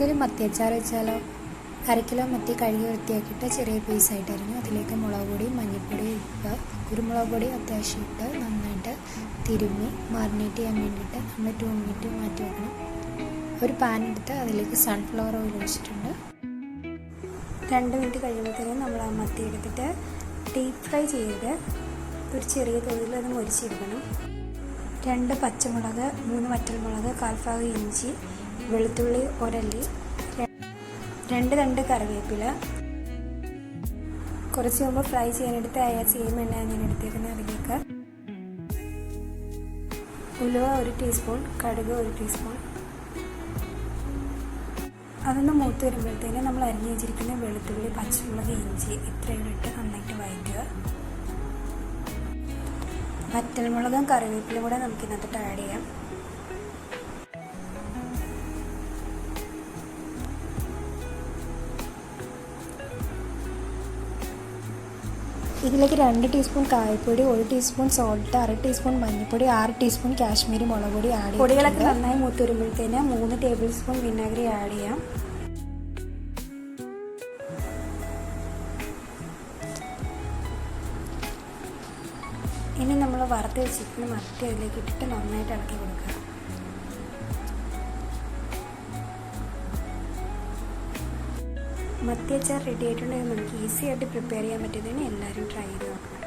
നമുക്കിതൊരു മത്തി അച്ചാർ വെച്ചാലോ. 1/2 കിലോ മത്തി കഴുകി വൃത്തിയാക്കിയിട്ട് ചെറിയ പീസായിട്ടായിരുന്നു. അതിലേക്ക് മുളക് പൊടി, മഞ്ഞൾപ്പൊടി, ഉപ്പ്, കുരുമുളക് പൊടി അത്യാവശ്യം ഇട്ട് നന്നായിട്ട് തിരുമ്മി മാറിനേറ്റ് ചെയ്യാൻ വേണ്ടിയിട്ട് നമ്മൾ 2 മിനിറ്റ് മാറ്റി വെക്കണം. ഒരു പാൻ എടുത്ത് അതിലേക്ക് സൺഫ്ലവർ ഓയിൽ ഒഴിച്ചിട്ടുണ്ട്. 2 മിനിറ്റ് കഴിയുമ്പോഴത്തേക്കും നമ്മൾ ആ മത്തി എടുത്തിട്ട് ഡീപ്പ് ഫ്രൈ ചെയ്ത് ഒരു ചെറിയ തോതിൽ അത് മൊരിച്ചെടുക്കണം. 2 പച്ചമുളക്, 3 വറ്റൽമുളക്, 1/4 ഭാഗം ഇഞ്ചി, വെളുത്തുള്ളി ഒരല്ലി, 2 തണ്ട് കറിവേപ്പില, കുറച്ച് മുമ്പ് ഫ്രൈ ചെയ്യാനെടുത്ത് സെയിം എണ്ണ ഞാൻ എടുത്തേക്കുന്നത്. അതിലേക്ക് ഉലുവ 1 ടീസ്പൂൺ, കടുക് 1 ടീസ്പൂൺ. അതൊന്ന് മൂത്ത് വരുമ്പോഴത്തേന് നമ്മൾ അരിഞ്ഞു വെച്ചിരിക്കുന്ന വെളുത്തുള്ളി, പച്ചമുളക്, ഇഞ്ചി ഇത്രയും ഇട്ട് നന്നായിട്ട് വഴറ്റുക. വറ്റൽമുളകും കറിവേപ്പിലും കൂടെ നമുക്ക് ഇതിനകത്തോട്ട് ആഡ് ചെയ്യാം. ഇതിലേക്ക് 2 ടീസ്പൂൺ കായപ്പൊടി, 1 ടീസ്പൂൺ സോൾട്ട്, 1/2 ടീസ്പൂൺ മഞ്ഞൾപ്പൊടി, 6 ടീസ്പൂൺ കാശ്മീരി മുളക് പൊടി ആഡ് ചെയ്യാം. പൊടികളൊക്കെ നന്നായി മൂത്ത് വരുമ്പോഴത്തേന് 3 ടേബിൾ സ്പൂൺ വിനാഗിരി ആഡ് ചെയ്യാം. ഇനി നമ്മൾ വറുത്ത് വെച്ചിരിക്കുന്ന മത്തി അതിലേക്ക് ഇട്ടിട്ട് നന്നായിട്ട് ഇളക്കി കൊടുക്കുക. മത്തി അച്ചാർ റെഡി ആയിട്ടുണ്ടെങ്കിൽ നമുക്ക് ഈസി ആയിട്ട് പ്രിപ്പയർ ചെയ്യാൻ പറ്റിയതിന് എല്ലാവരും ട്രൈ ചെയ്ത് നോക്കണം.